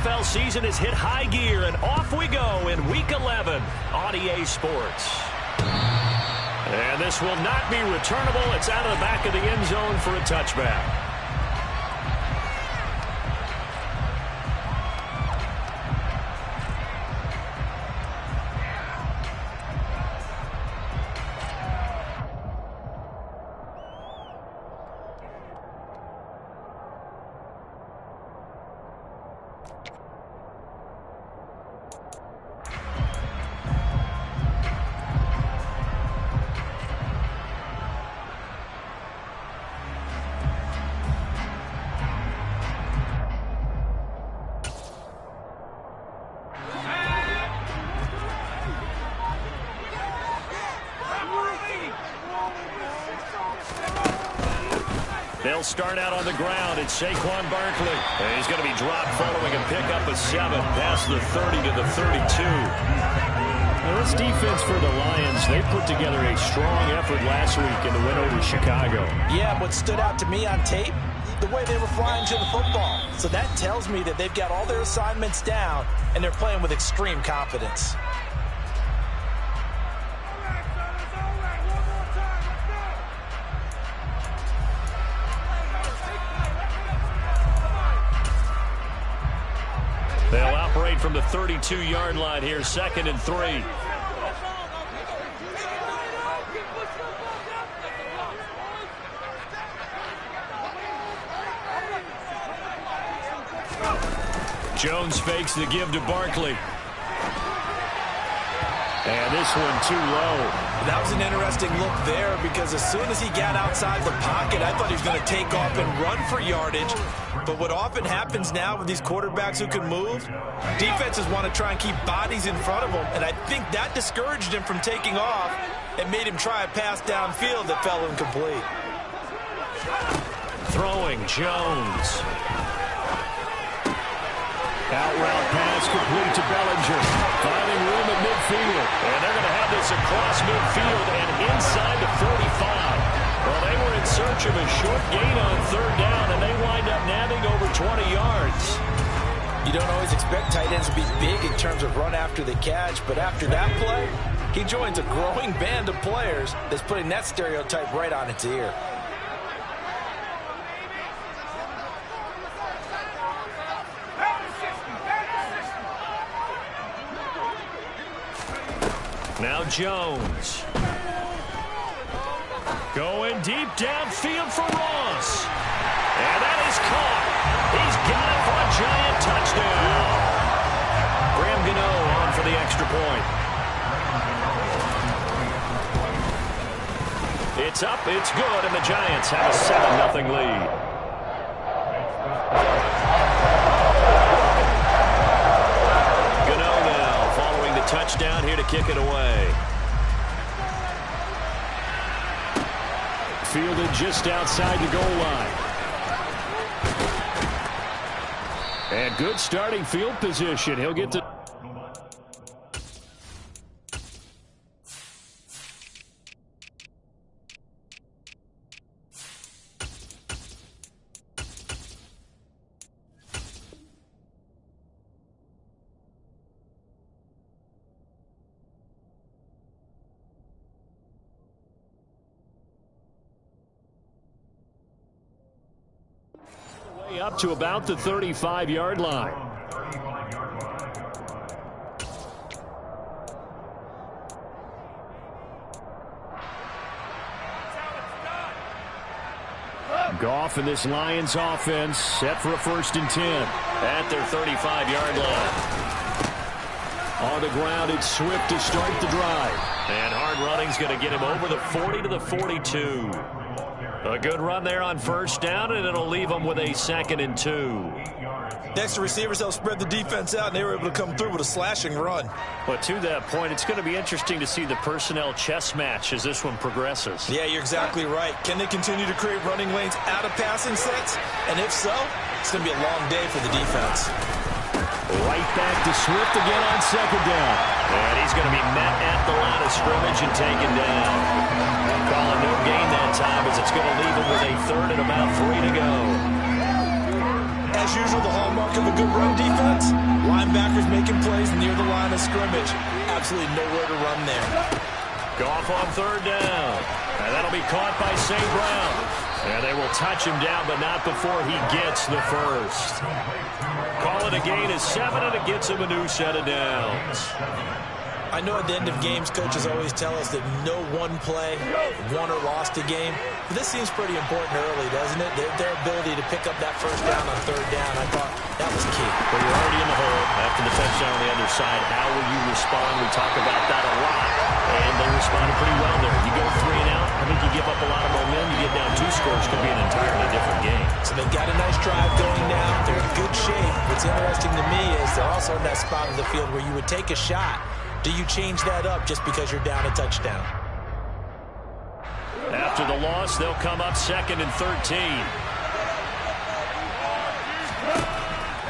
NFL season has hit high gear, and off we go in Week 11 on EA Sports. And this will not be returnable. It's out of the back of the end zone for a touchback. They'll start out on the ground. It's Saquon Barkley. And he's going to be dropped following a pickup of 7 past the 30 to the 32. Now, this defense for the Lions, they put together a strong effort last week in the win over Chicago. Yeah, what stood out to me on tape, the way they were flying to the football. So that tells me that they've got all their assignments down, and they're playing with extreme confidence. They'll operate from the 32-yard line here, 2nd and 3. Jones fakes the give to Barkley. And this one too low. That was an interesting look there because as soon as he got outside the pocket, I thought he was going to take off and run for yardage. But what often happens now with these quarterbacks who can move, defenses want to try and keep bodies in front of them. And I think that discouraged him from taking off and made him try a pass downfield that fell incomplete. Throwing Jones. Out route pass complete to Bellinger. Finding room at midfield. And they're going to have this across midfield and inside the 45. Well, they were in search of a short gain on 3rd down, and they wind up nabbing over 20 yards. You don't always expect tight ends to be big in terms of run after the catch, but after that play, he joins a growing band of players that's putting that stereotype right on its ear. Now Jones. Going deep downfield for Ross. And that is caught. He's got it for a giant touchdown. Graham Gano on for the extra point. It's up, it's good, and the Giants have a 7-0 lead. Gano now following the touchdown here to kick it away. Fielded just outside the goal line. And good starting field position. He'll get to... up to about the 35-yard line. Goff and this Lions offense set for a 1st and 10 at their 35-yard line. On the ground, it's Swift to start the drive. And hard running's going to get him over the 40 to the 42. A good run there on 1st down, and it'll leave them with a 2nd and 2. Next to receivers, they'll spread the defense out, and they were able to come through with a slashing run. But to that point, it's going to be interesting to see the personnel chess match as this one progresses. Yeah, you're exactly right. Can they continue to create running lanes out of passing sets? And if so, it's going to be a long day for the defense. Right back to Swift again on 2nd down. And he's going to be met at the line of scrimmage and taken down. Calling no gain that time as it's going to leave him with a 3rd and about 3 to go. As usual, the hallmark of a good run defense, linebackers making plays near the line of scrimmage. Absolutely nowhere to run there. Goff on third down. And that'll be caught by St. Brown. And they will touch him down, but not before he gets the first. Call it a gain of 7, and it gets him a new set of downs. I know at the end of games, coaches always tell us that no one play won or lost a game. But this seems pretty important early, doesn't it? Their ability to pick up that first down on third down, I thought that was key. Well, you're already in the hole after the touchdown on the other side. How will you respond? We talk about that a lot. And they responded pretty well there. You go 3 and out, I think you give up a lot of momentum. You get down 2 scores, could be an entirely different game. So they've got a nice drive going now. They're in good shape. What's interesting to me is they're also in that spot of the field where you would take a shot. Do you change that up just because you're down a touchdown? After the loss, they'll come up 2nd and 13.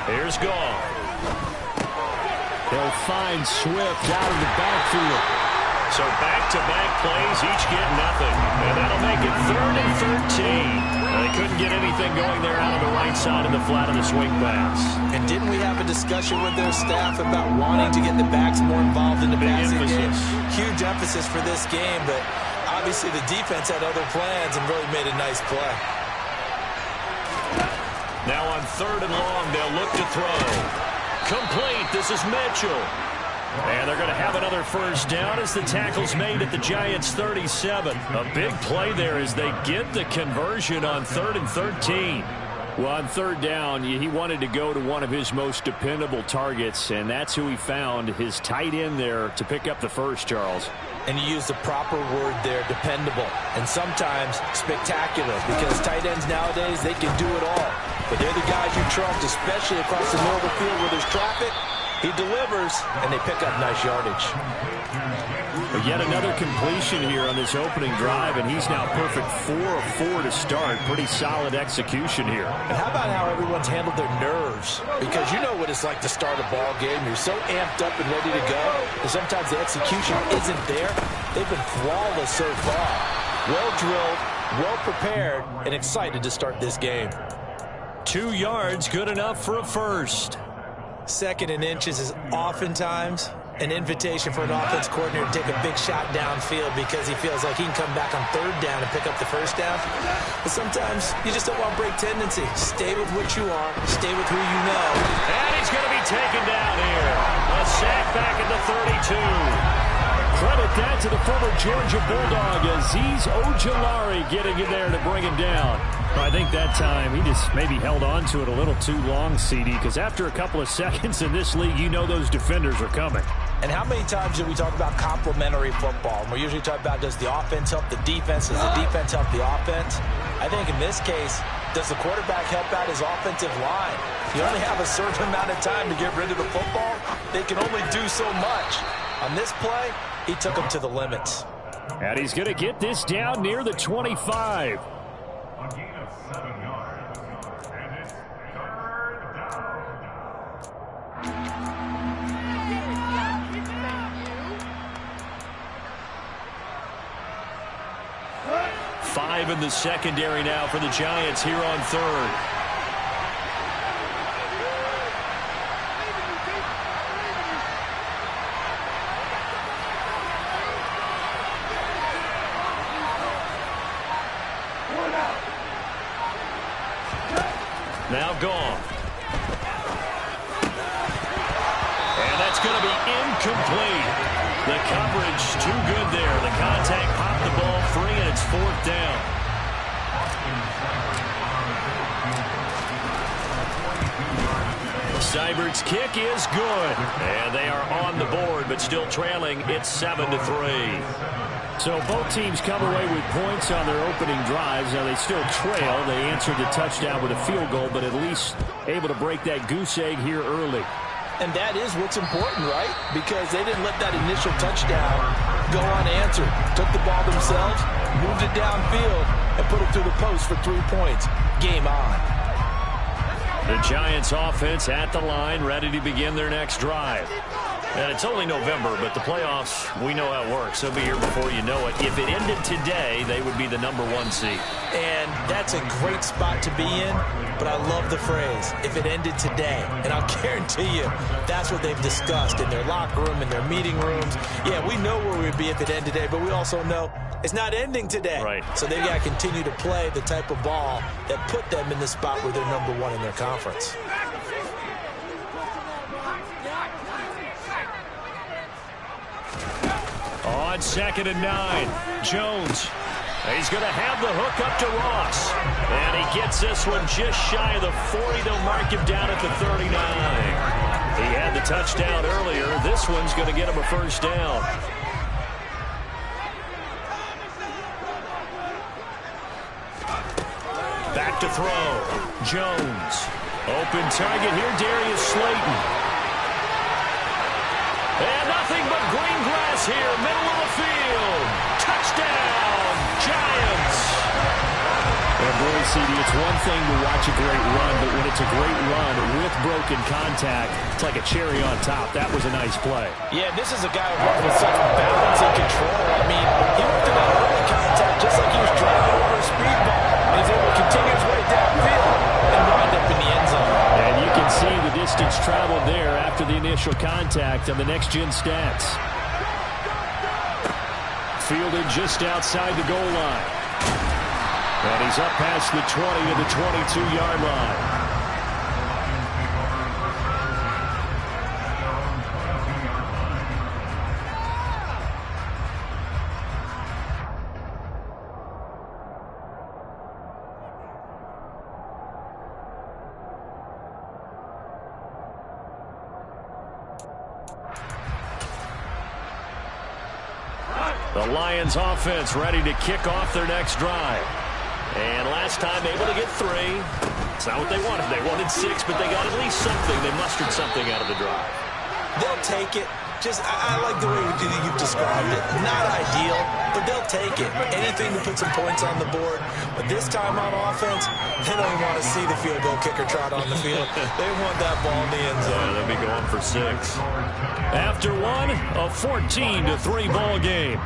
Here's Goff. They'll find Swift out of the backfield. So back-to-back plays, each get nothing. And that'll make it 3rd and 13. They couldn't get anything going there out of the right side of the flat of the swing pass. And didn't we have a discussion with their staff about wanting to get the backs more involved in the passing game? Huge emphasis for this game, but obviously the defense had other plans and really made a nice play. Now on 3rd and long, they'll look to throw. Complete. This is Mitchell. And they're going to have another first down as the tackle's made at the Giants' 37. A big play there as they get the conversion on 3rd and 13. Well, on 3rd down, he wanted to go to one of his most dependable targets, and that's who he found, his tight end there, to pick up the first, Charles. And you use the proper word there, dependable, and sometimes spectacular, because tight ends nowadays, they can do it all. But they're the guys you trust, especially across the middle of the field where there's traffic. He delivers, and they pick up nice yardage. But yet another completion here on this opening drive, and he's now perfect 4 of 4 to start. Pretty solid execution here. And how about how everyone's handled their nerves? Because you know what it's like to start a ball game. You're so amped up and ready to go, and sometimes the execution isn't there. They've been flawless so far. Well drilled, well prepared, and excited to start this game. 2 yards, good enough for a first. 2nd and inches is oftentimes an invitation for an offense coordinator to take a big shot downfield because he feels like he can come back on 3rd down and pick up the first down. But sometimes you just don't want break tendency. Stay with what you are. Stay with who you know. And he's going to be taken down here. A sack back at the 32. Credit that to the former Georgia Bulldog, Azeez Ojulari getting in there to bring him down. I think that time he just maybe held on to it a little too long, CD, because after a couple of seconds in this league, you know those defenders are coming. And how many times do we talk about complementary football? And we usually talk about, does the offense help the defense? Does the defense help the offense? I think in this case, does the quarterback help out his offensive line? You only have a certain amount of time to get rid of the football. They can only do so much. On this play, he took him to the limits. And he's going to get this down near the 25. A gain of 7 yards, and it's 3rd down. 5 in the secondary now for the Giants here on 3rd. Now Goff. And that's going to be incomplete. The coverage too good there. The contact popped the ball free, and it's 4th down. Seibert's kick is good. And they are on the board, but still trailing. It's 7-3. So both teams come away with points on their opening drives. Now they still trail. They answered the touchdown with a field goal, but at least able to break that goose egg here early. And that is what's important, right? Because they didn't let that initial touchdown go unanswered. Took the ball themselves, moved it downfield, and put it through the post for 3 points. Game on. The Giants offense at the line, ready to begin their next drive. And it's only November, but the playoffs, we know how it works. They'll be here before you know it. If it ended today, they would be the #1 seed. And that's a great spot to be in, but I love the phrase, if it ended today. And I'll guarantee you, that's what they've discussed in their locker room, in their meeting rooms. Yeah, we know where we'd be if it ended today, but we also know it's not ending today. Right. So they've got to continue to play the type of ball that put them in the spot where they're #1 in their conference. On 2nd and 9, Jones. He's going to have the hook up to Ross. And he gets this one just shy of the 40. They'll mark him down at the 39. He had the touchdown earlier. This one's going to get him a first down. Back to throw. Jones. Open target here, Darius Slayton. And nothing but green grass here, middle of the field. Touchdown, Giants. And boy, CD, it's one thing to watch a great run, but when it's a great run with broken contact, it's like a cherry on top. That was a nice play. Yeah, this is a guy who runs with such balance and control. I mean, he went to that early contact just like he was driving over a speedball. And he's able to continue his way downfield and wind up in the end zone. And you can see the distance traveled there after the initial contact on the next-gen stats. Fielded just outside the goal line. And he's up past the 20 to the 22-yard line. The Lions offense ready to kick off their next drive. And last time able to get 3. It's not what they wanted. They wanted 6, but they got at least something. They mustered something out of the drive. They'll take it. I like the way you've described it. Not ideal, but they'll take it. Anything to put some points on the board. But this time on offense, they don't want to see the field goal kicker trot on the field. They want that ball in the end zone. Yeah, they'll be going for 6. After one, a 14-3 ball game.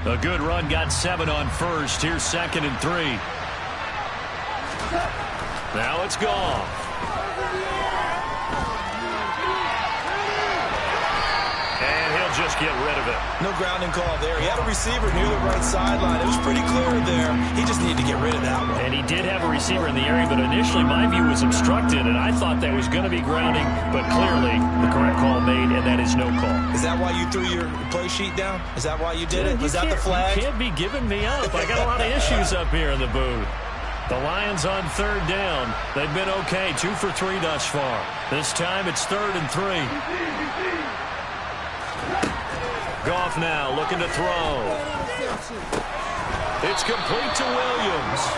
A good run, got 7 on first. Here's 2nd and 3. Now it's gone. And he'll just get rid of it. No grounding call there. He had a receiver near the right sideline. It was pretty clear there. He just needed to get rid of that one. And he did have a receiver in the area, but initially my view was obstructed, and I thought that was going to be grounding, but clearly the correct call made, and that is no call. Is that why you threw your play sheet down? Is that why you did it? Was that the flag? You can't be giving me up. I got a lot of issues up here in the booth. The Lions on 3rd down. They've been okay, 2 for 3 thus far. This time it's 3rd and 3. Goff now looking to throw. It's complete to Williams.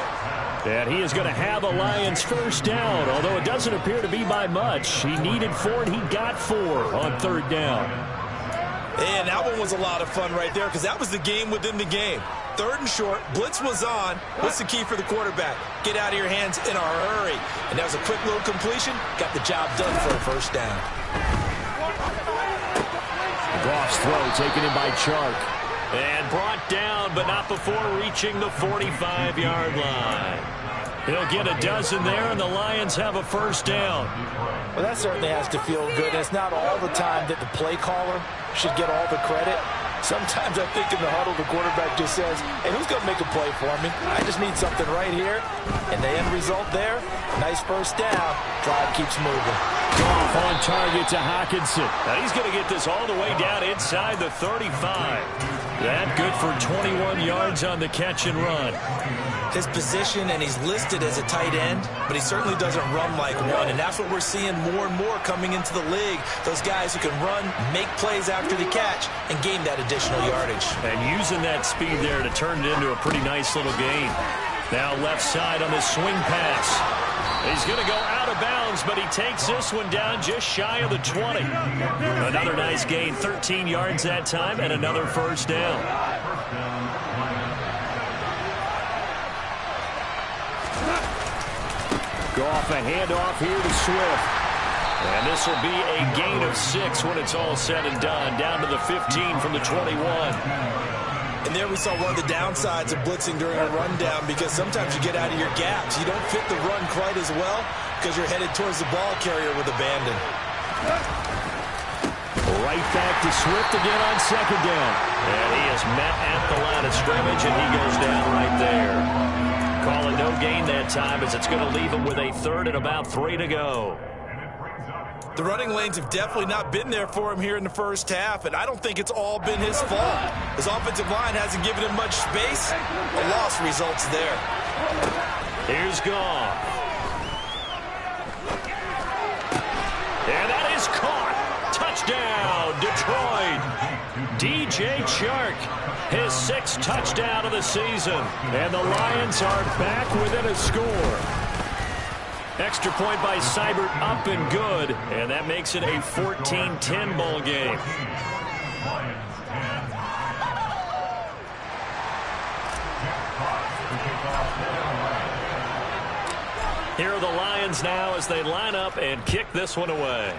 And he is going to have a Lions first down, although it doesn't appear to be by much. He needed 4, and he got 4 on 3rd down. And that one was a lot of fun right there because that was the game within the game. 3rd and short, blitz was on. What's the key for the quarterback? Get out of your hands in a hurry. And that was a quick little completion. Got the job done for a first down. Goff's throw taken in by Chark. And brought down, but not before reaching the 45-yard line. He'll get a dozen there, and the Lions have a first down. Well, that certainly has to feel good. It's not all the time that the play caller should get all the credit. Sometimes I think in the huddle, the quarterback just says, hey, who's going to make a play for me? I just need something right here. And the end result there, nice first down. Drive keeps moving. Goff on target to Hockenson. Now he's going to get this all the way down inside the 35. That good for 21 yards on the catch and run. His position, and he's listed as a tight end, but he certainly doesn't run like one, and that's what we're seeing more and more coming into the league. Those guys who can run, make plays after the catch, and gain that additional yardage. And using that speed there to turn it into a pretty nice little game. Now left side on the swing pass. He's going to go out of bounds Lions, but he takes this one down just shy of the 20. Another nice gain, 13 yards that time, and another first down. Goff, a handoff here to Swift. And this will be a gain of 6 when it's all said and done, down to the 15 from the 21. And there we saw one of the downsides of blitzing during a rundown, because sometimes you get out of your gaps. You don't fit the run quite as well because you're headed towards the ball carrier with abandon. Right back to Swift again on second down. And he is met at the line of scrimmage, and he goes down right there. Call it no gain that time, as it's going to leave him with a third and about 3 to go. The running lanes have definitely not been there for him here in the first half, and I don't think it's all been his fault. His offensive line hasn't given him much space. A loss results there. Here's Goff. And that is caught. Touchdown, Detroit. DJ Chark, his 6th touchdown of the season. And the Lions are back within a score. Extra point by Seibert, up and good. And that makes it a 14-10 ball game. Here are the Lions now as they line up and kick this one away.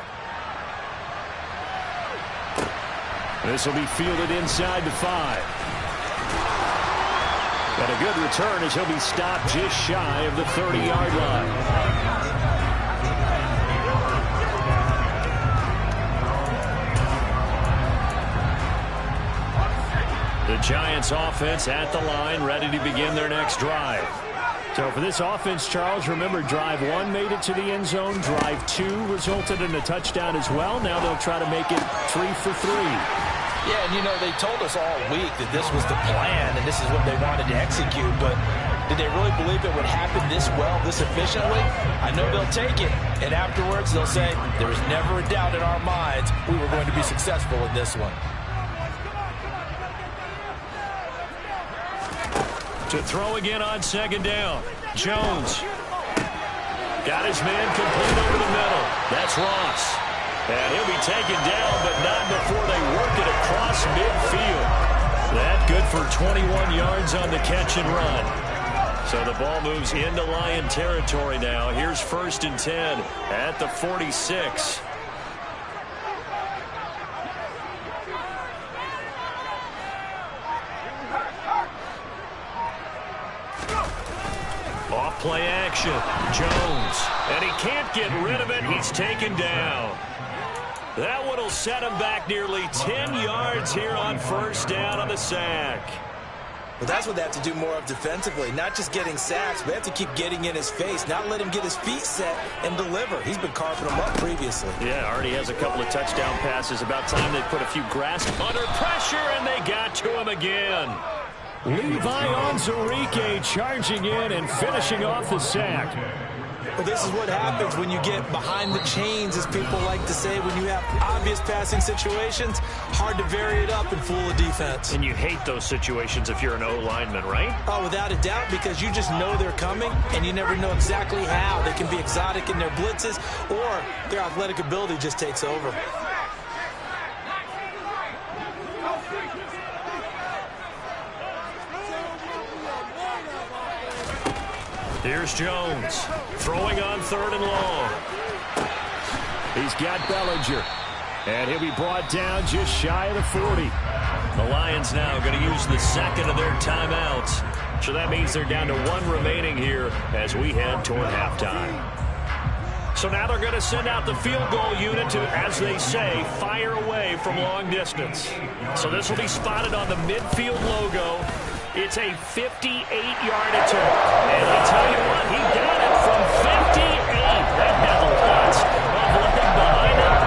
This will be fielded inside the 5. And a good return as he'll be stopped just shy of the 30-yard line. The Giants offense at the line, ready to begin their next drive. So for this offense, Charles, remember drive 1 made it to the end zone. Drive 2 resulted in a touchdown as well. Now they'll try to make it 3 for 3. Yeah, and you know, they told us all week that this was the plan and this is what they wanted to execute, but did they really believe it would happen this well, this efficiently? I know they'll take it, and afterwards they'll say, there was never a doubt in our minds we were going to be successful in this one. To throw again on second down. Jones. Got his man complete over the middle. That's Ross. And he'll be taken down, but not before they work it across midfield. That good for 21 yards on the catch and run. So the ball moves into Lion territory now. Here's 1st and 10 at the 46. Off play action. Jones. And he can't get rid of it. He's taken down. That one will set him back nearly 10 yards here on 1st down on the sack. Well, that's what they have to do more of defensively. Not just getting sacks, but they have to keep getting in his face, not let him get his feet set and deliver. He's been carving them up previously. Yeah, already has a couple of touchdown passes. About time they put a few grasp under pressure, and they got to him again. Levi Onwuzurike charging in and finishing off the sack. Well, this is what happens when you get behind the chains, as people like to say, when you have obvious passing situations. Hard to vary it up and fool a defense. And you hate those situations if you're an O-lineman, right? Oh, without a doubt, because you just know they're coming, and you never know exactly how. They can be exotic in their blitzes, or their athletic ability just takes over. Here's Jones, throwing on 3rd and long. He's got Bellinger, and he'll be brought down just shy of the 40. The Lions now going to use the 2nd of their timeouts. So that means they're down to 1 remaining here as we head toward halftime. So now they're going to send out the field goal unit to, as they say, fire away from long distance. So this will be spotted on the midfield logo. It's a 58-yard attempt. And I'll tell you what, he got it from 58. That had lots of looking behind him.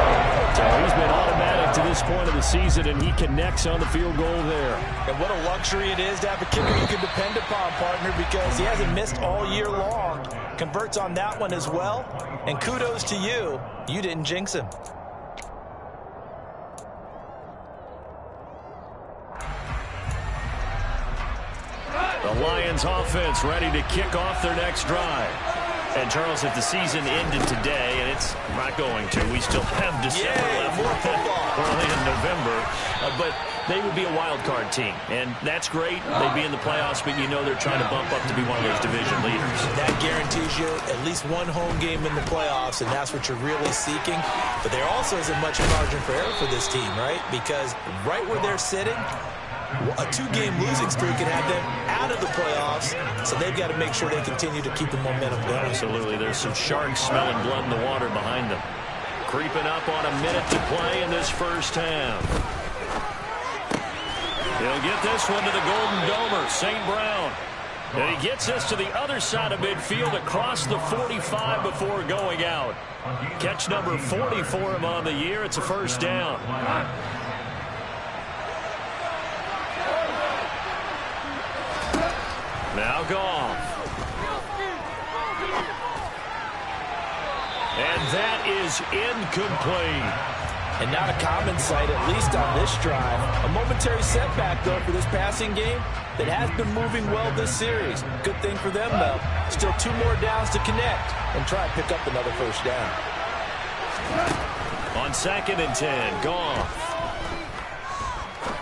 So he's been automatic to this point of the season, and he connects on the field goal there. And what a luxury it is to have a kicker you can depend upon, partner, because he hasn't missed all year long. Converts on that one as well. And kudos to you. You didn't jinx him. The Lions offense ready to kick off their next drive. And, Charles, if the season ended today, and it's not going to, we still have December left. More football. Early in November. But they would be a wild card team. And that's great. They'd be in the playoffs, but you know they're trying to bump up to be one of those division leaders. That guarantees you at least one home game in the playoffs, and that's what you're really seeking. But there also isn't much margin for error for this team, right? Because right where they're sitting, a 2-game losing streak can have them out of the playoffs, so they've got to make sure they continue to keep the momentum going. Absolutely. There's some sharks smelling blood in the water behind them. Creeping up on a minute to play in this first half. He'll get this one to the Golden Domer, St. Brown. And he gets this to the other side of midfield across the 45 before going out. Catch number 40 for him on the year. It's a first down. Now Goff. And that is incomplete. And not a common sight, at least on this drive. A momentary setback, though, for this passing game that has been moving well this series. Good thing for them, though. Still 2 more downs to connect and try and pick up another first down. On 2nd and 10, Goff.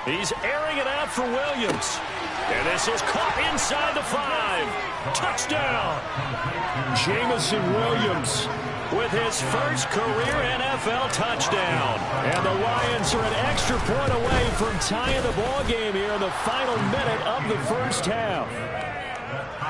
He's airing it out for Williams. And this is caught inside the 5. Touchdown. Jameson Williams with his first career NFL touchdown. And the Lions are an extra point away from tying the ball game here in the final minute of the first half.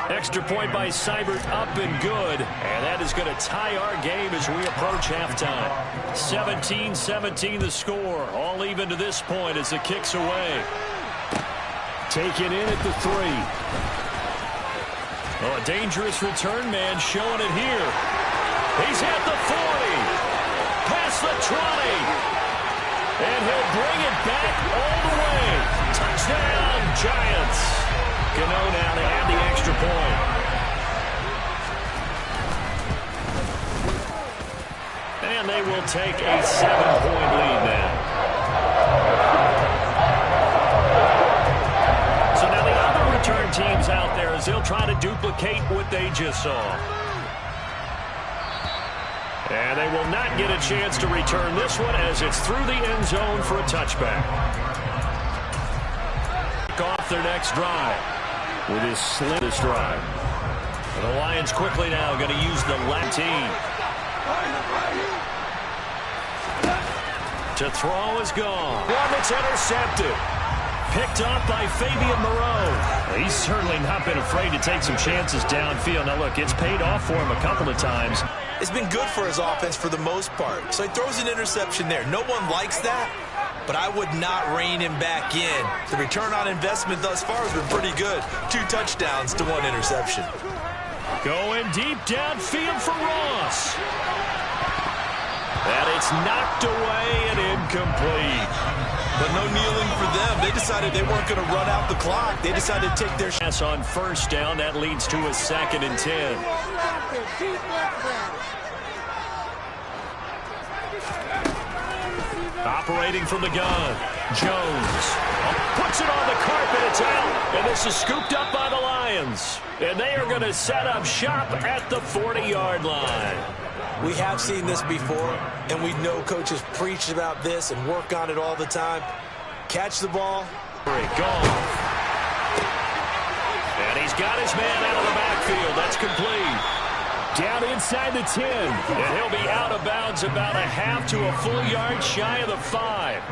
Extra point by Seibert up and good. And that is going to tie our game as we approach halftime. 17-17 the score. All even to this point as the kick's away. Taken in at the 3. Oh, a dangerous return man showing it here. He's at the 40. Past the 20. And he'll bring it back all the way. Touchdown, Giants. Gano now to add the extra point. And they will take a 7-point lead now. So now the other return teams out there as they'll try to duplicate what they just saw. And they will not get a chance to return this one as it's through the end zone for a touchback. Off their next drive with his slimmest drive. And the Lions quickly now going to use the left team. To throw is gone. One that's intercepted. Picked up by Fabian Moreau. He's certainly not been afraid to take some chances downfield. Now, look, it's paid off for him a couple of times. It's been good for his offense for the most part. So he throws an interception there. No one likes that, but I would not rein him back in. The return on investment thus far has been pretty good. 2 touchdowns to 1 interception. Going deep downfield for Ross. And it's knocked away and incomplete. But no kneeling for them. They decided they weren't going to run out the clock. They decided to take their pass on first down. That leads to a 2nd and 10. Operating from the gun, Jones puts it on the carpet. It's out, and this is scooped up by the Lions. And they are going to set up shop at the 40-yard line. We have seen this before, and we know coaches preach about this and work on it all the time. Catch the ball. Gone. And he's got his man out of the backfield. That's complete. Down inside the 10. And he'll be out of bounds about a half to a full yard shy of the 5.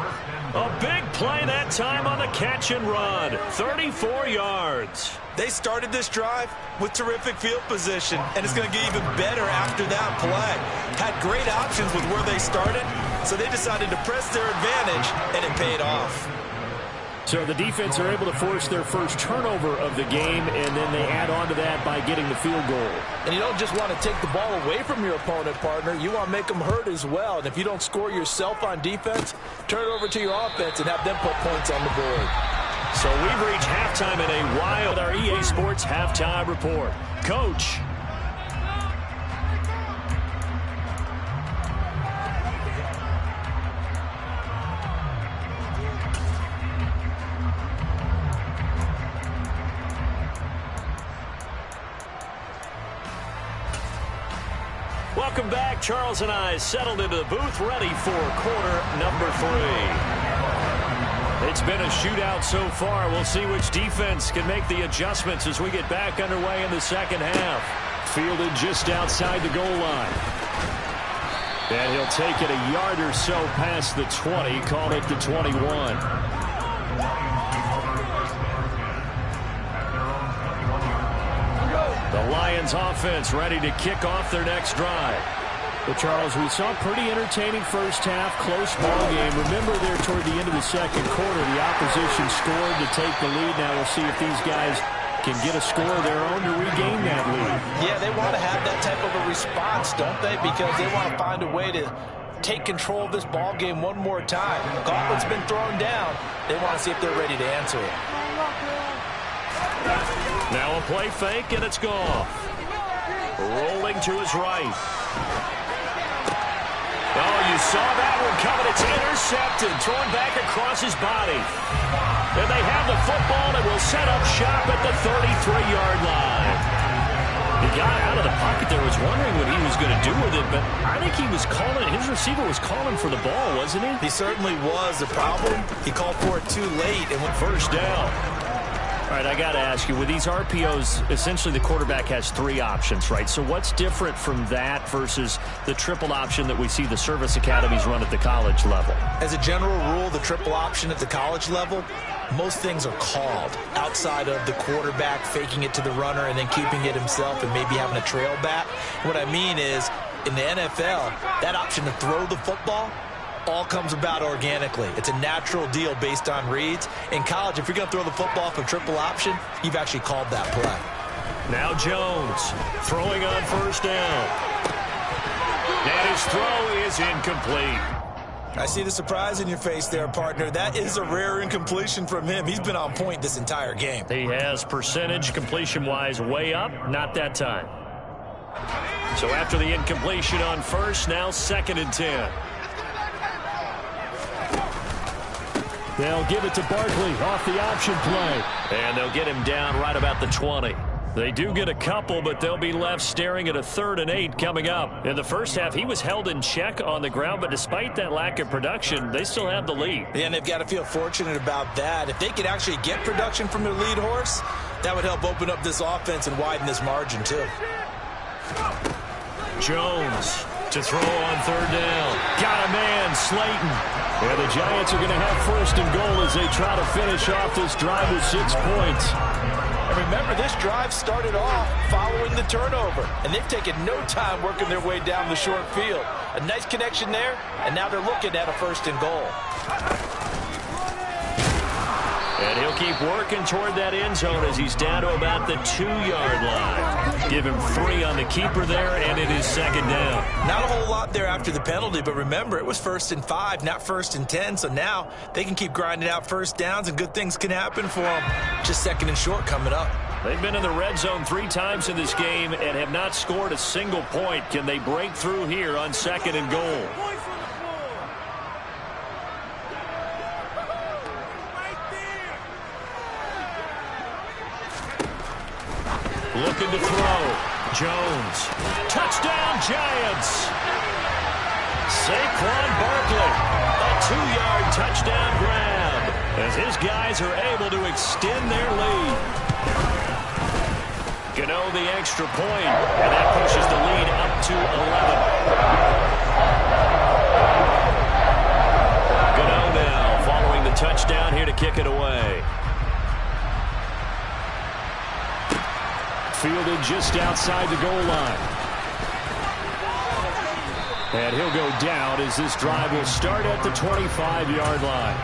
A big play that time on the catch and run. 34 yards. They started this drive with terrific field position, and it's going to get even better after that play. Had great options with where they started, so they decided to press their advantage, and it paid off. So the defense are able to force their first turnover of the game, and then they add on to that by getting the field goal. And you don't just want to take the ball away from your opponent, partner. You want to make them hurt as well. And if you don't score yourself on defense, turn it over to your offense and have them put points on the board. So we've reached halftime in a while with our EA Sports Halftime Report. Coach. Welcome back. Charles and I settled into the booth, ready for quarter number 3. It's been a shootout so far. We'll see which defense can make the adjustments as we get back underway in the second half. Fielded just outside the goal line. And he'll take it a yard or so past the 20, call it the 21. The Lions offense ready to kick off their next drive. But, Charles, we saw a pretty entertaining first half, close ball game. Remember there toward the end of the second quarter, the opposition scored to take the lead. Now we'll see if these guys can get a score of their own to regain that lead. Yeah, they want to have that type of a response, don't they? Because they want to find a way to take control of this ball game one more time. The gauntlet's been thrown down. They want to see if they're ready to answer it. Now a play fake, and it's Goff. Rolling to his right. Oh, you saw that one coming. It's intercepted. Thrown back across his body. And they have the football and will set up shop at the 33-yard line. He got out of the pocket there, was wondering what he was going to do with it, but I think he was calling, his receiver was calling for the ball, wasn't he? He certainly was. The problem, he called for it too late and went first down. All right, I got to ask you, with these RPOs, essentially the quarterback has 3 options, right? So what's different from that versus the triple option that we see the service academies run at the college level? As a general rule, the triple option at the college level, most things are called outside of the quarterback faking it to the runner and then keeping it himself and maybe having a trail back. What I mean is, in the NFL, that option to throw the football all comes about organically. It's a natural deal based on reads. In college, if you're going to throw the football for triple option, you've actually called that play. Now Jones throwing on first down. And his throw is incomplete. I see the surprise in your face there, partner. That is a rare incompletion from him. He's been on point this entire game. He has percentage completion-wise way up, not that time. So after the incompletion on first, now 2nd and 10. They'll give it to Barkley off the option play. And they'll get him down right about the 20. They do get a couple, but they'll be left staring at a 3rd and 8 coming up. In the first half, he was held in check on the ground, but despite that lack of production, they still have the lead. Yeah, and they've got to feel fortunate about that. If they could actually get production from their lead horse, that would help open up this offense and widen this margin, too. Jones to throw on 3rd down. Got a man, Slayton. And the Giants are going to have 1st and goal as they try to finish off this drive with 6 points. And remember, this drive started off following the turnover, and they've taken no time working their way down the short field. A nice connection there, and now they're looking at a 1st and goal. And he'll keep working toward that end zone as he's down to about the 2-yard line. Give him 3 on the keeper there, and it is 2nd down. Not a whole lot there after the penalty, but remember, it was 1st and 5, not 1st and 10, so now they can keep grinding out first downs, and good things can happen for them. Just 2nd and short coming up. They've been in the red zone 3 times in this game and have not scored a single point. Can they break through here on 2nd and goal? Looking to throw. Jones. Touchdown, Giants. Saquon Barkley. A 2-yard touchdown grab as his guys are able to extend their lead. Gano the extra point, and that pushes the lead up to 11. Gano now following the touchdown here to kick it away. Fielded just outside the goal line. And he'll go down as this drive will start at the 25-yard line.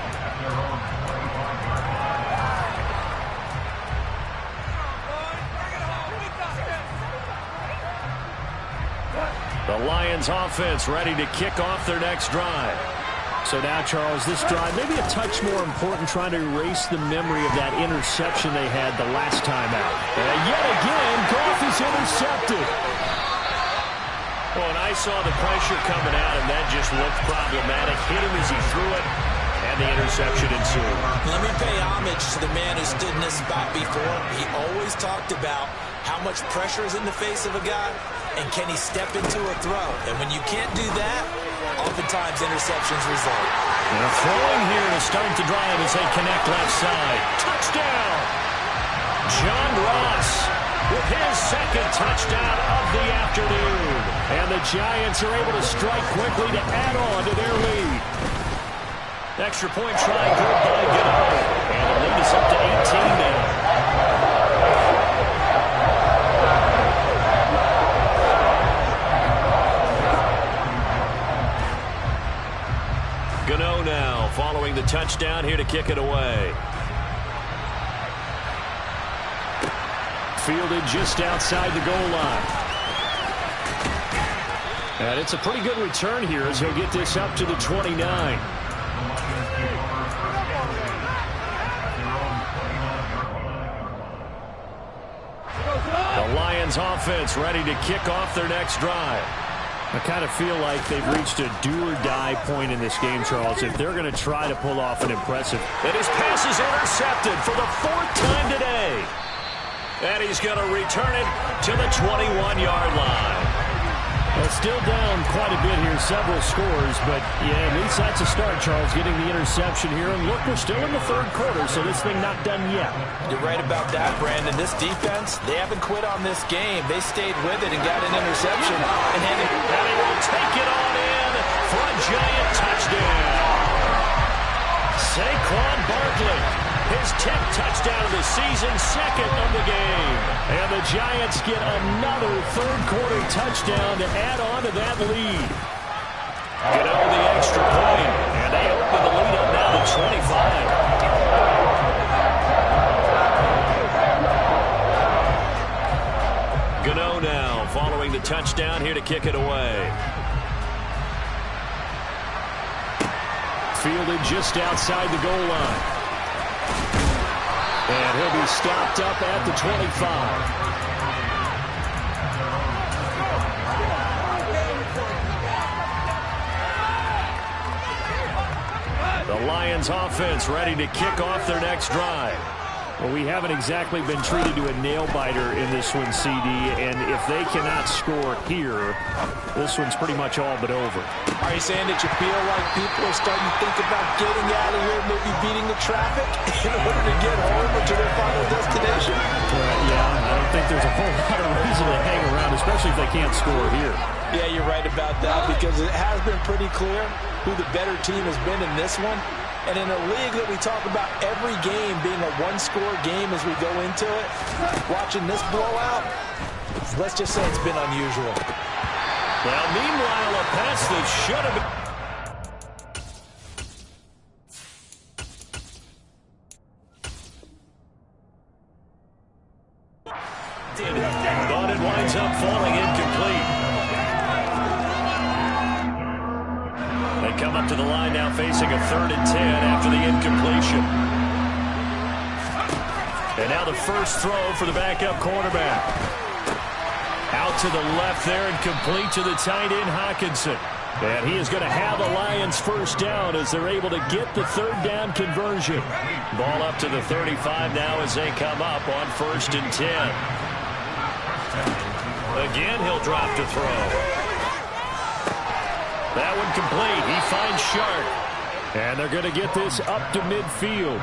The Lions offense ready to kick off their next drive. So now, Charles, this drive maybe a touch more important, trying to erase the memory of that interception they had the last time out. And yet again, Goff is intercepted. Well, and I saw the pressure coming at him. That just looked problematic. Hit him as he threw it, and the interception ensued. Let me We pay homage to the man who stood in this spot before. He always talked about how much pressure is in the face of a guy, and can he step into a throw? And when you can't do that, oftentimes interceptions result. And throwing here to start the drive as they connect left side. Touchdown! John Ross with his second touchdown of the afternoon. And the Giants are able to strike quickly to add on to their lead. Extra point try good by Gano. And the lead is up to 18 now. Gano now following the touchdown here to kick it away. Fielded just outside the goal line. And it's a pretty good return here as he'll get this up to the 29. The Lions offense ready to kick off their next drive. I kind of feel like they've reached a do-or-die point in this game, Charles, if they're going to try to pull off an impressive. And his pass is intercepted for the 4th time today. And he's going to return it to the 21-yard line. Well, still down quite a bit here, several scores, but yeah, at least that's a start, Charles, getting the interception here. And look, we're still in the 3rd quarter, so this thing not done yet. You're right about that, Brandon. This defense, they haven't quit on this game. They stayed with it and got an interception. And he will take it on in for a Giant touchdown. Saquon Barkley. His 10th touchdown of the season, 2nd of the game. And the Giants get another 3rd quarter touchdown to add on to that lead. Get over the extra point, and they open the lead up now to 25. Gano now following the touchdown here to kick it away. Fielded just outside the goal line. And he'll be stopped up at the 25. The Lions offense ready to kick off their next drive. Well, we haven't exactly been treated to a nail-biter in this one, CD, and if they cannot score here, this one's pretty much all but over. Are you saying that you feel like people are starting to think about getting out of here, maybe beating the traffic in order to get home or to their final destination? Yeah, I don't think there's a whole lot of reason to hang around, especially if they can't score here. Yeah, you're right about that, because it has been pretty clear who the better team has been in this one. And in a league that we talk about every game being a one-score game as we go into it, watching this blowout, let's just say it's been unusual. Well, meanwhile, a pass that should have been. But it winds up falling incomplete. They come up to the line now facing a 3rd and 10 after the incompletion. And now the first throw for the backup quarterback. Out to the left there and complete to the tight end Hockenson. And he is going to have the Lions first down as they're able to get the 3rd down conversion. Ball up to the 35 now as they come up on 1st and 10. Again, he'll drop to throw. That one complete. He finds Sharp. And they're going to get this up to midfield.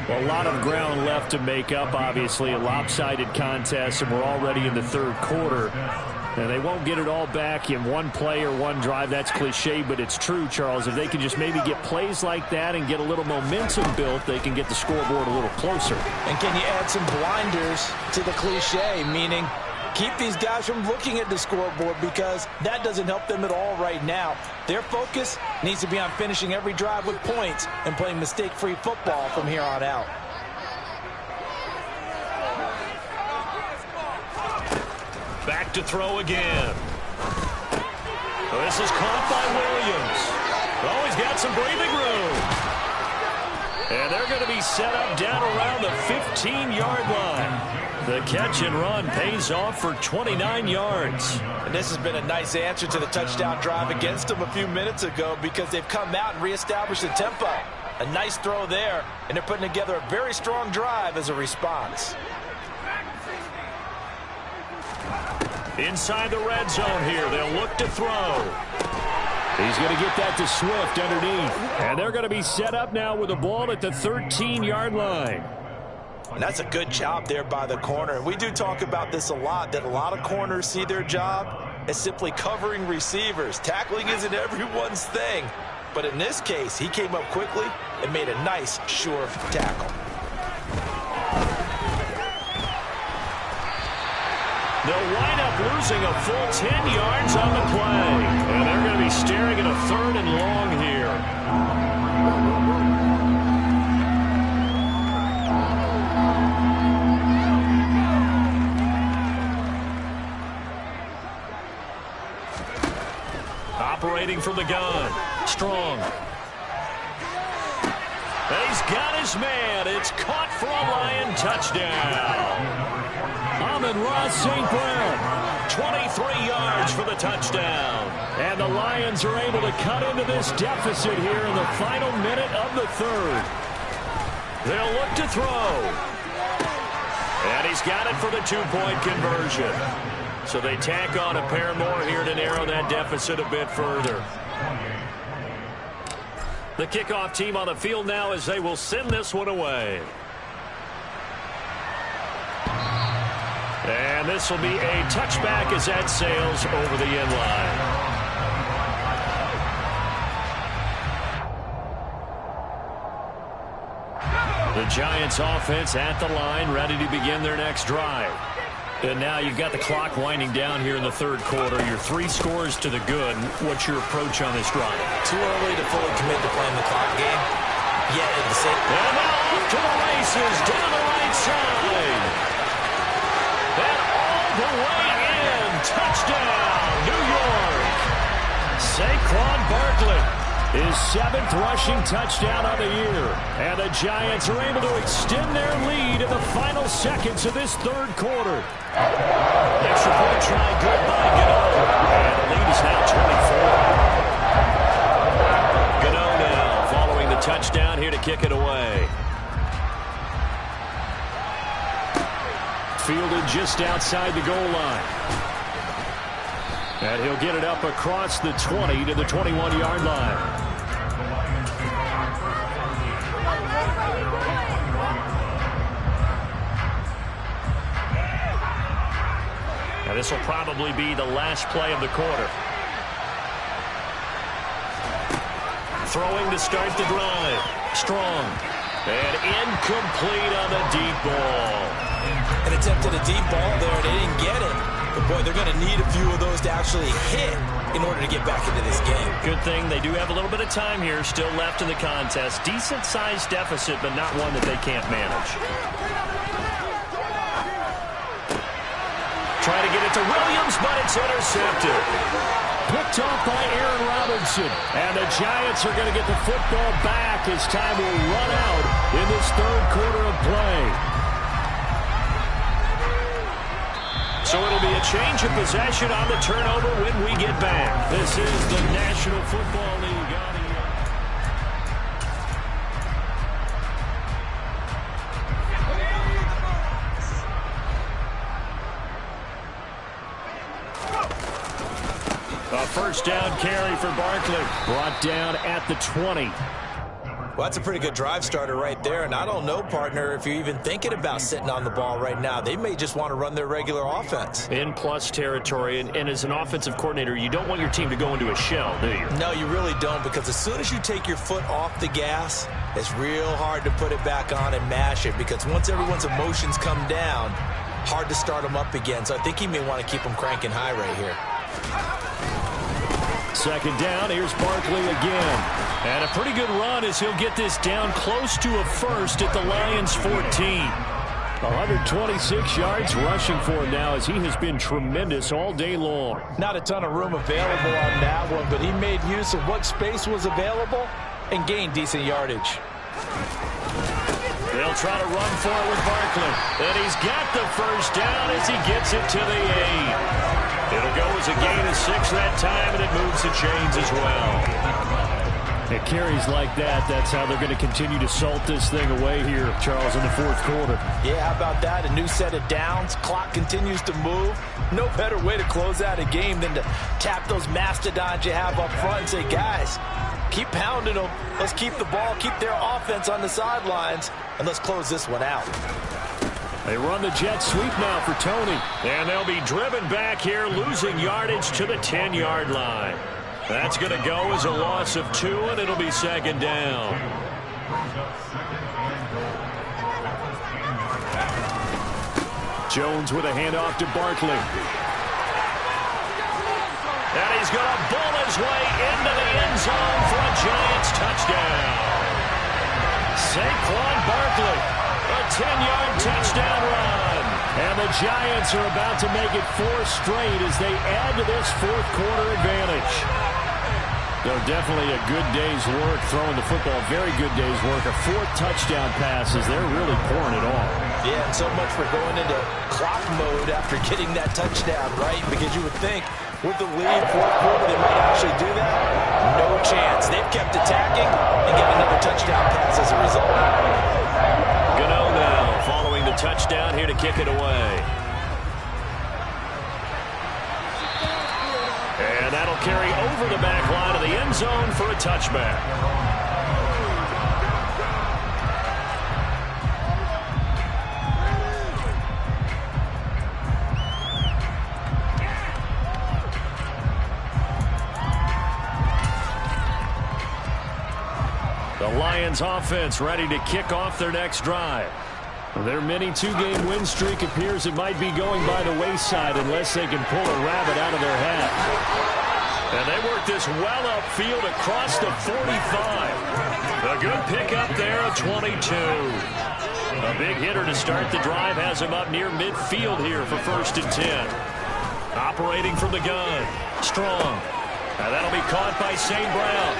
Well, a lot of ground left to make up, obviously. A lopsided contest, and we're already in the 3rd quarter. And they won't get it all back in one play or one drive. That's cliche, but it's true, Charles. If they can just maybe get plays like that and get a little momentum built, they can get the scoreboard a little closer. And can you add some blinders to the cliche, meaning keep these guys from looking at the scoreboard, because that doesn't help them at all right now. Their focus needs to be on finishing every drive with points and playing mistake-free football from here on out. Back to throw again. This is caught by Williams. Oh, he's got some breathing room. And they're going to be set up down around the 15-yard line. The catch and run pays off for 29 yards. And this has been a nice answer to the touchdown drive against them a few minutes ago, because they've come out and reestablished the tempo. A nice throw there, and they're putting together a very strong drive as a response. Inside the red zone here, they'll look to throw. He's going to get that to Swift underneath. And they're going to be set up now with the ball at the 13-yard line. And that's a good job there by the corner. We do talk about this a lot, that a lot of corners see their job as simply covering receivers. Tackling isn't everyone's thing. But in this case, he came up quickly and made a nice, sure tackle. They'll wind up losing a full 10 yards on the play. And they're going to be staring at a 3rd and long here. Operating from the gun. Strong. He's got his man. It's caught for a Lion touchdown. Amon-Ra St. Brown, 23 yards for the touchdown. And the Lions are able to cut into this deficit here in the final minute of the 3rd. They'll look to throw. And he's got it for the 2-point conversion. So they tack on a pair more here to narrow that deficit a bit further. The kickoff team on the field now as they will send this one away. And this will be a touchback as that sails over the end line. The Giants offense at the line, ready to begin their next drive. And now you've got the clock winding down here in the 3rd quarter. Your 3 scores to the good. What's your approach on this drive? Too early to fully commit to playing the clock game. Yet at the same time. And now off to the races down the right side. And all the way in. Touchdown, New York. Saquon Barkley. His 7th rushing touchdown of the year. And the Giants are able to extend their lead in the final seconds of this 3rd quarter. Extra point try good by Gano. And the lead is now 24. Gano now following the touchdown here to kick it away. Fielded just outside the goal line. And he'll get it up across the 20 to the 21-yard line. Now this will probably be the last play of the quarter. Throwing to start the drive. Strong. And incomplete on the deep ball. An attempt at a deep ball there. They didn't get it. But, boy, they're going to need a few of those to actually hit in order to get back into this game. Good thing they do have a little bit of time here still left in the contest. Decent-sized deficit, but not one that they can't manage. Try to get it to Williams, but it's intercepted. Picked off by Aaron Robinson. And the Giants are going to get the football back as time will run out in this 3rd quarter of play. So it'll be a change of possession on the turnover when we get back. This is the National Football League. A first down carry for Barkley. Brought down at the 20. Well, that's a pretty good drive starter right there. And I don't know, partner, if you're even thinking about sitting on the ball right now. They may just want to run their regular offense. In plus territory. And as an offensive coordinator, you don't want your team to go into a shell, do you? No, you really don't, because as soon as you take your foot off the gas, it's real hard to put it back on and mash it, because once everyone's emotions come down, hard to start them up again. So I think he may want to keep them cranking high right here. Second down, here's Barkley again. And a pretty good run as he'll get this down close to a first at the Lions' 14. 126 yards rushing for him now as he has been tremendous all day long. Not a ton of room available on that one, but he made use of what space was available and gained decent yardage. They'll try to run for it with Barkley. And he's got the first down as he gets it to the 8. It'll go as a gain of 6 that time, and it moves the chains as well. It carries like that. That's how they're going to continue to salt this thing away here, Charles, in the fourth quarter. Yeah, how about that? A new set of downs. Clock continues to move. No better way to close out a game than to tap those mastodons you have up front and say, guys, keep pounding them. Let's keep the ball, keep their offense on the sidelines, and let's close this one out. They run the jet sweep now for Tony. And they'll be driven back here, losing yardage to the 10-yard line. That's going to go as a loss of 2, and it'll be second down. Jones with a handoff to Barkley. And he's going to bull his way into the end zone for a Giants touchdown. Saquon Barkley, a 10-yard touchdown run. And the Giants are about to make it 4 straight as they add to this fourth quarter advantage. Though definitely a good day's work throwing the football. Very good day's work. A 4th touchdown pass as they're really pouring it on. Yeah, and so much for going into clock mode after getting that touchdown, right? Because you would think with the lead, fourth quarter, they might actually do that. No chance. They've kept attacking and get another touchdown pass as a result. Gano now following the touchdown here to kick it away. And that'll carry over the back line of the end zone for a touchback. The Lions offense ready to kick off their next drive. Their mini 2-game win streak appears it might be going by the wayside unless they can pull a rabbit out of their hat. And they work this well upfield across the 45. A good pickup there at 22. A big hitter to start the drive has him up near midfield here for 1st and 10. Operating from the gun. Strong. Now that'll be caught by St. Brown.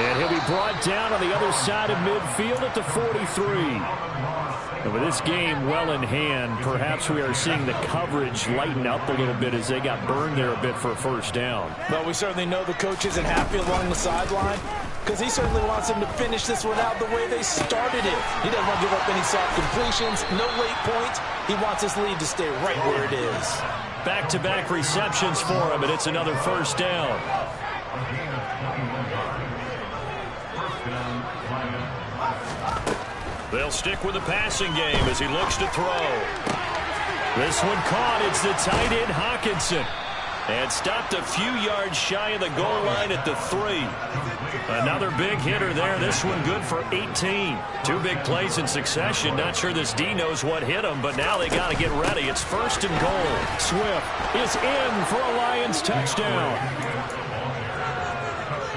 And he'll be brought down on the other side of midfield at the 43. And with this game well in hand, perhaps we are seeing the coverage lighten up a little bit as they got burned there a bit for a first down. Well, we certainly know the coach isn't happy along the sideline because he certainly wants them to finish this one out the way they started it. He doesn't want to give up any soft completions, no late points. He wants his lead to stay right where it is. Back-to-back receptions for him, and it's another first down. They'll stick with the passing game as he looks to throw. This one caught. It's the tight end Hockenson. And stopped a few yards shy of the goal line at the 3. Another big hitter there. This one good for 18. 2 big plays in succession. Not sure this D knows what hit him, but now they got to get ready. It's 1st and goal. Swift is in for a Lions touchdown.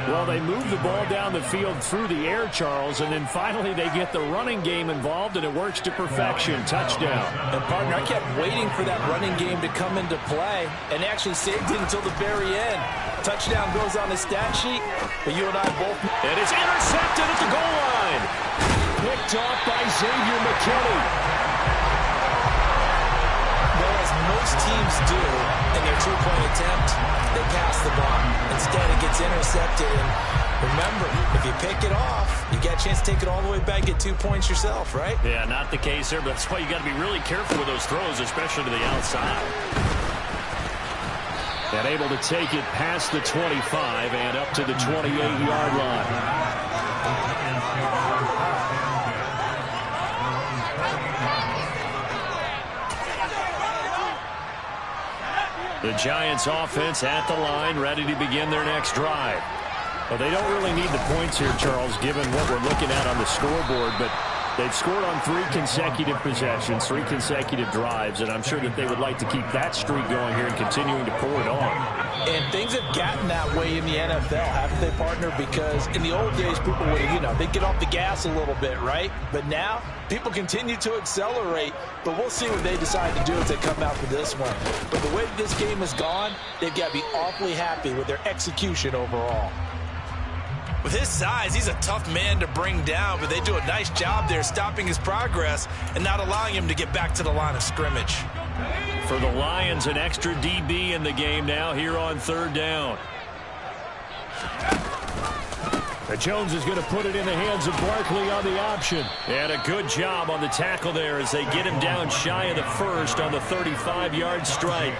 Well, they move the ball down the field through the air, Charles, and then finally they get the running game involved, and it works to perfection. Touchdown. And, partner, I kept waiting for that running game to come into play and actually saved it until the very end. Touchdown goes on the stat sheet, but you and I both... And it's intercepted at the goal line. Picked off by Xavier McKinney. Well, as most teams do in their 2-point attempt, they pass the ball. Instead, it gets intercepted. And remember, if you pick it off, you get a chance to take it all the way back, get 2 points yourself, right? Yeah, not the case there, but that's why you got to be really careful with those throws, especially to the outside. And able to take it past the 25 and up to the 28-yard line. The Giants offense at the line, ready to begin their next drive. Well, they don't really need the points here, Charles, given what we're looking at on the scoreboard, but they've scored on 3 consecutive possessions, 3 consecutive drives, and I'm sure that they would like to keep that streak going here and continuing to pour it on. And things have gotten that way in the NFL, haven't they, partner? Because in the old days, people would, they'd get off the gas a little bit, right? But now, people continue to accelerate, but we'll see what they decide to do as they come out for this one. But the way that this game has gone, they've got to be awfully happy with their execution overall. With his size, he's a tough man to bring down, but they do a nice job there stopping his progress and not allowing him to get back to the line of scrimmage. For the Lions, an extra DB in the game now here on 3rd down. Jones is going to put it in the hands of Barkley on the option. And a good job on the tackle there as they get him down shy of the first on the 35-yard strike.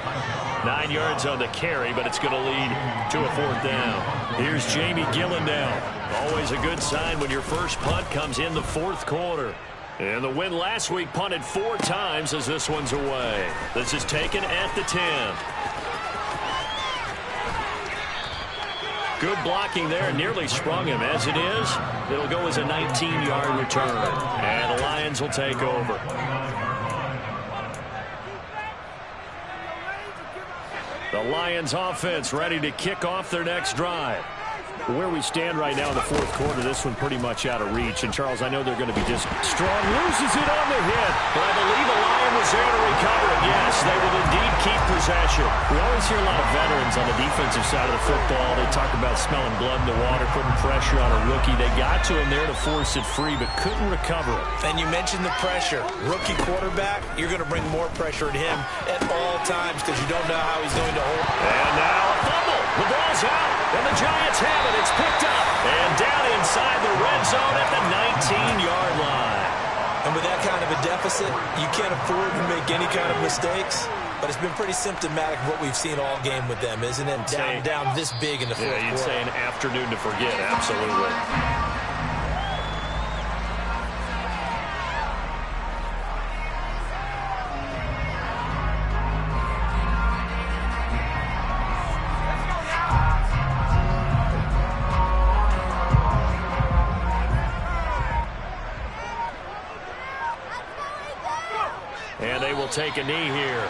9 yards on the carry, but it's going to lead to a 4th down. Here's Jamie Gillen now. Always a good sign when your first punt comes in the 4th quarter. And the win last week punted 4 times as this one's away. This is taken at the 10. Good blocking there, nearly sprung him. As it is, it'll go as a 19-yard return. And the Lions will take over. The Lions offense ready to kick off their next drive. Where we stand right now in the 4th quarter, this one pretty much out of reach. And, Charles, I know they're going to be just Strong loses it on the hit. but I believe a Lion was there to recover it. Yes, they will indeed keep possession. We always hear a lot of veterans on the defensive side of the football. They talk about smelling blood in the water, putting pressure on a rookie. They got to him there to force it free, but couldn't recover it. And you mentioned the pressure. Rookie quarterback, you're going to bring more pressure at him at all times because you don't know how he's going to hold. And now a fumble. The ball's out, and the Giants have it. It's picked up and down inside the red zone at the 19-yard line. And with that kind of a deficit, you can't afford to make any kind of mistakes. But it's been pretty symptomatic of what we've seen all game with them, isn't it? Down this big in the 4th quarter. Yeah, you'd say an afternoon to forget. Absolutely. And they will take a knee here.